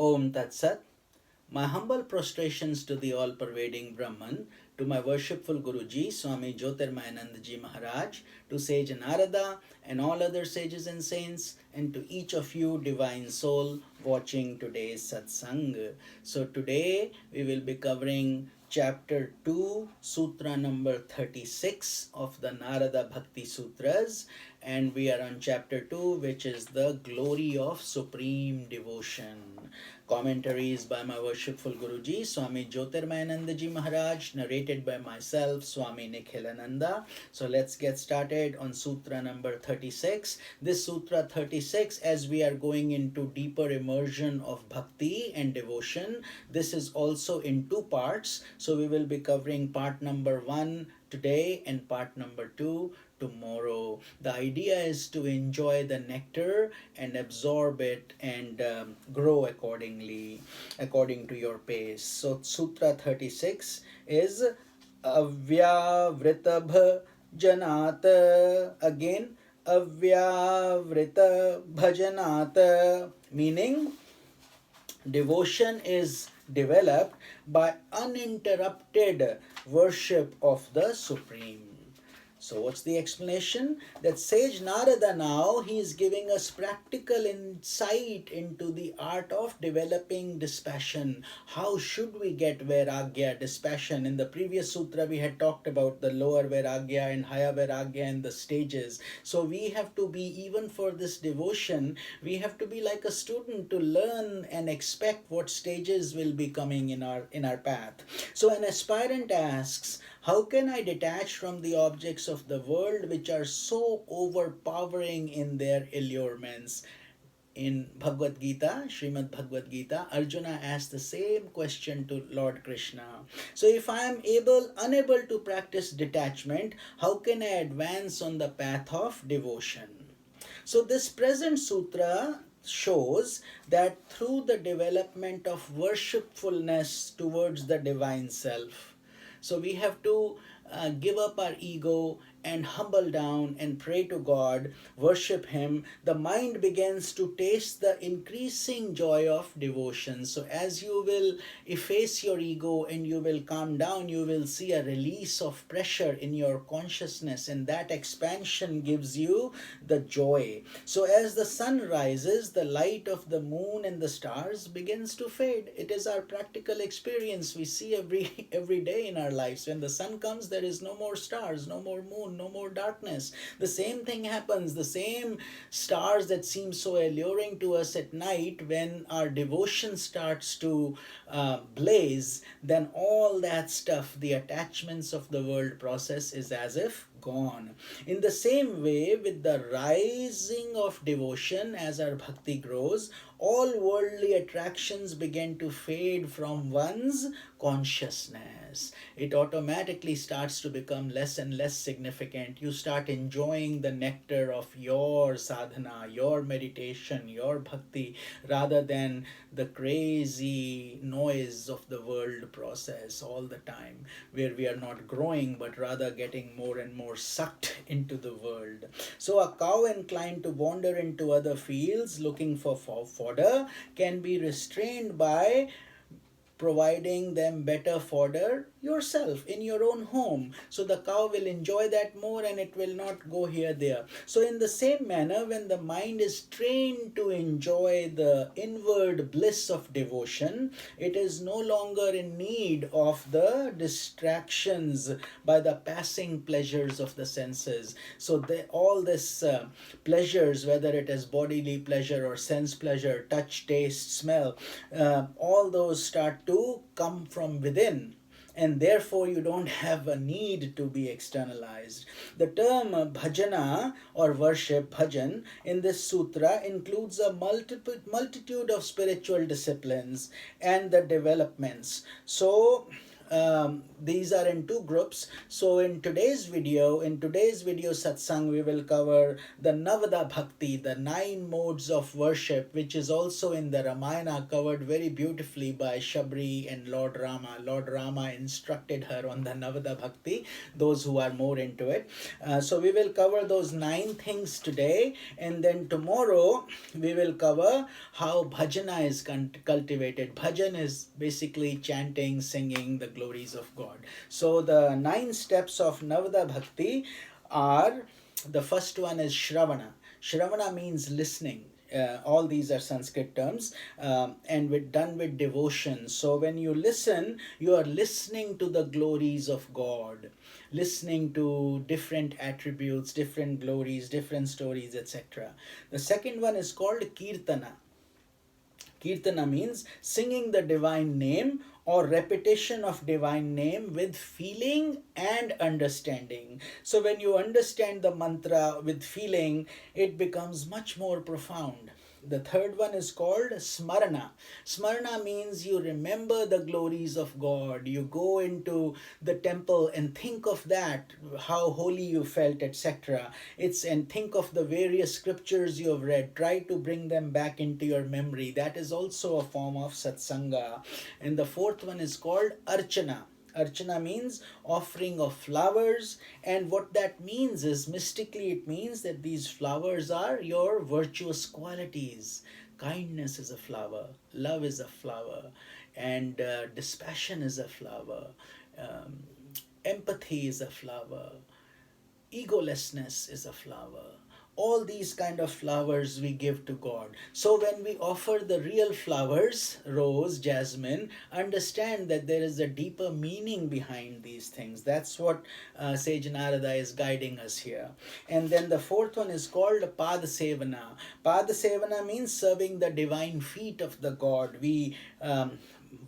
Om Tat Sat. My humble prostrations to the all-pervading Brahman, to my worshipful Guruji, Swami Jyotirmayanandaji Maharaj, to sage Narada and all other sages and saints, and to each of you divine soul watching today's satsang. So today we will be covering chapter 2, sutra number 36 of the Narada Bhakti Sutras, and we are on chapter 2, which is the glory of supreme devotion. Commentaries by my worshipful Guruji, Swami Jyotirmayanandaji Maharaj, narrated by myself, Swami Nikhilananda. So let's get started on Sutra number 36. This Sutra 36, as we are going into deeper immersion of bhakti and devotion, this is also in two parts. So we will be covering part number 1 today and part number 2 tomorrow. The idea is to enjoy the nectar and absorb it and grow accordingly, according to your pace. So Sutra 36 is Avyavrita Bhajanat. Again, Avyavrita Bhajanat, meaning devotion is developed by uninterrupted worship of the Supreme. So what's the explanation? That sage Narada now, he is giving us practical insight into the art of developing dispassion. How should we get vairagya, dispassion? In the previous sutra we had talked about the lower vairagya and higher vairagya and the stages. So we have to be, even for this devotion, we have to be like a student to learn and expect what stages will be coming in our path. So an aspirant asks, how can I detach from the objects of the world which are so overpowering in their allurements? In Bhagavad Gita, Srimad Bhagavad Gita, Arjuna asked the same question to Lord Krishna. So if I am unable to practice detachment, how can I advance on the path of devotion? So this present sutra shows that through the development of worshipfulness towards the divine self, so we have to give up our ego and humble down and pray to God, worship Him. The mind begins to taste the increasing joy of devotion. So as you will efface your ego and you will calm down, you will see a release of pressure in your consciousness, and that expansion gives you the joy. So as the sun rises, the light of the moon and the stars begins to fade. It is our practical experience we see every day in our lives. When the sun comes, there is no more stars, no more moon, no more darkness. The same thing happens. The same stars that seem so alluring to us at night, when our devotion starts to blaze, then all that stuff, the attachments of the world process, is as if gone. In the same way, with the rising of devotion, as our bhakti grows, all worldly attractions begin to fade from one's consciousness. It automatically starts to become less and less significant. You start enjoying the nectar of your sadhana, your meditation, your bhakti, rather than the crazy noise of the world process all the time, where we are not growing but rather getting more and more sucked into the world. So a cow inclined to wander into other fields looking for fodder can be restrained by providing them better fodder yourself in your own home. So the cow will enjoy that more and it will not go here, there. So in the same manner, when the mind is trained to enjoy the inward bliss of devotion, it is no longer in need of the distractions by the passing pleasures of the senses. So all this pleasures, whether it is bodily pleasure or sense pleasure, touch, taste, smell, all those start to come from within, and therefore you don't have a need to be externalized. The term bhajana or worship, bhajan, in this sutra includes a multitude of spiritual disciplines and the developments. So these are in two groups. So in today's video satsang, we will cover the Narada Bhakti, the 9 modes of worship, which is also in the Ramayana, covered very beautifully by Shabri and Lord Rama. Lord Rama instructed her on the Narada Bhakti, those who are more into it. So we will cover those 9 things today, and then tomorrow we will cover how bhajana is cultivated. Bhajan is basically chanting, singing the glories of God. So the 9 steps of Narada Bhakti are, the first one is Shravana. Shravana means listening. All these are Sanskrit terms, and done with devotion. So when you listen, you are listening to the glories of God, listening to different attributes, different glories, different stories, etc. The second one is called Kirtana. Kirtana means singing the divine name or repetition of divine name with feeling and understanding. So when you understand the mantra with feeling, it becomes much more profound. The third one is called Smarana. Smarana means you remember the glories of God. You go into the temple and think of that, how holy you felt, etc. And think of the various scriptures you have read. Try to bring them back into your memory. That is also a form of satsanga. And the fourth one is called Archana. Archana means offering of flowers, and what that means is, mystically it means that these flowers are your virtuous qualities. Kindness is a flower, love is a flower, and dispassion is a flower, empathy is a flower, egolessness is a flower. All these kind of flowers we give to God. So when we offer the real flowers, rose, jasmine, understand that there is a deeper meaning behind these things. That's what Sage Narada is guiding us here. And then the fourth one is called Padasevana. Padasevana means serving the divine feet of the God. We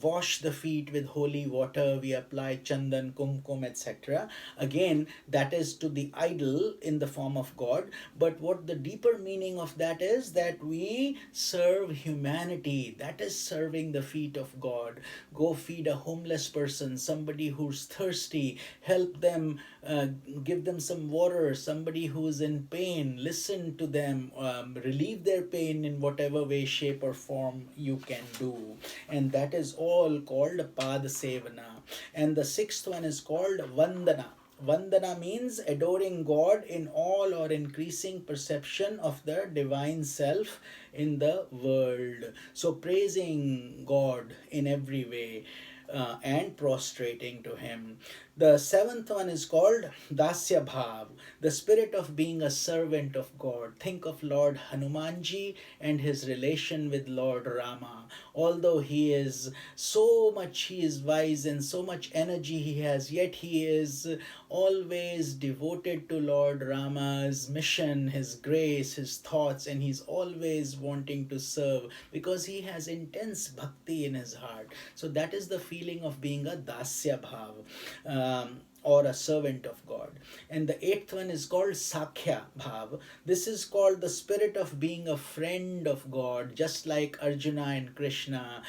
wash the feet with holy water, we apply chandan, kumkum, etc. Again, that is to the idol in the form of God. But what the deeper meaning of that is, that we serve humanity. That is serving the feet of God. Go feed a homeless person, somebody who's thirsty, help them, give them some water, somebody who's in pain, listen to them, relieve their pain in whatever way, shape or form you can do. And that is all called Padasevana. And the sixth one is called Vandana. Vandana means adoring God in all or increasing perception of the divine self in the world. So praising God in every way. And prostrating to him. The seventh one is called Dasya Bhav, the spirit of being a servant of God. Think of Lord Hanumanji and his relation with Lord Rama. Although he is wise and so much energy he has, yet he is always devoted to Lord Rama's mission, his grace, his thoughts, and he's always wanting to serve because he has intense bhakti in his heart. So that is the feeling of being a Dasya Bhav. Or a servant of God. And the eighth one is called Sakhya Bhav. This is called the spirit of being a friend of God, just like Arjuna and Krishna.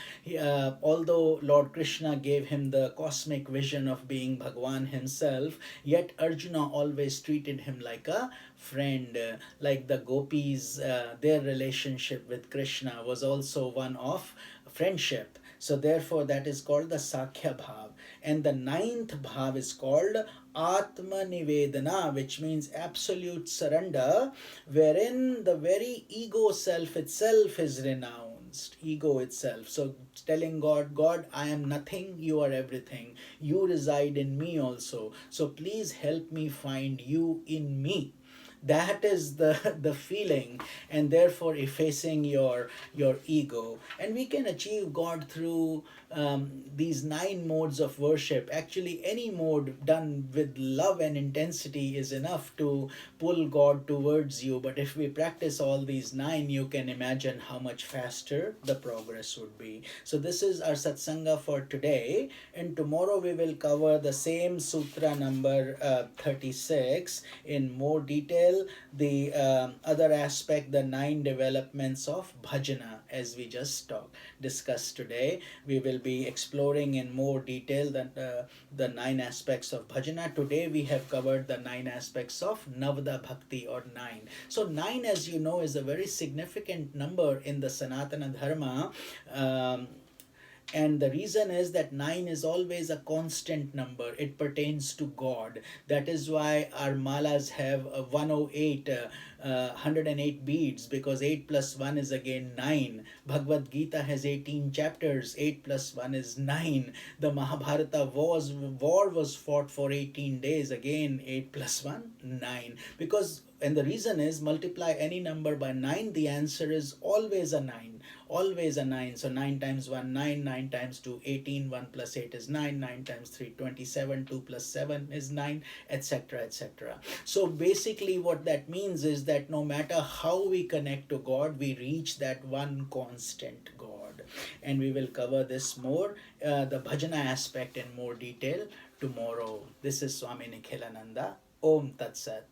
Although Lord Krishna gave him the cosmic vision of being Bhagwan himself, yet Arjuna always treated him like a friend. Like the gopis, their relationship with Krishna was also one of friendship. So therefore that is called the Sakhya Bhav. And the ninth bhav is called Atma Nivedana, which means absolute surrender, wherein the very ego self itself is renounced. Ego itself. So telling God, God, I am nothing, you are everything. You reside in me also. So please help me find you in me. That is the feeling, and therefore effacing your ego. And we can achieve God through these 9 modes of worship. Actually, any mode done with love and intensity is enough to pull God towards you. But if we practice all these 9, you can imagine how much faster the progress would be. So this is our satsanga for today, and tomorrow we will cover the same sutra number 36 in more detail. detail the other aspect, the 9 developments of bhajana, as we just discussed today. We will be exploring in more detail the 9 aspects of bhajana. Today we have covered the 9 aspects of Navada Bhakti, or 9. So 9, as you know, is a very significant number in the Sanatana Dharma. And the reason is that 9 is always a constant number. It pertains to God. That is why our malas have 108, 108 beads, because 8 plus 1 is again 9. Bhagavad Gita has 18 chapters. 8 plus 1 is 9. The Mahabharata war was fought for 18 days. Again, 8 plus 1, 9. Because, and the reason is, multiply any number by 9, the answer is always a 9. Always a 9. So 9 times 1, 9. 9 times 2, 18. 1 plus 8 is 9. 9 times 3, 27. 2 plus 7 is 9, etc., etc. So basically what that means is that no matter how we connect to God, we reach that one constant God. And we will cover this more, the bhajana aspect, in more detail tomorrow. This is Swami Nikhilananda. Om Tat Sat.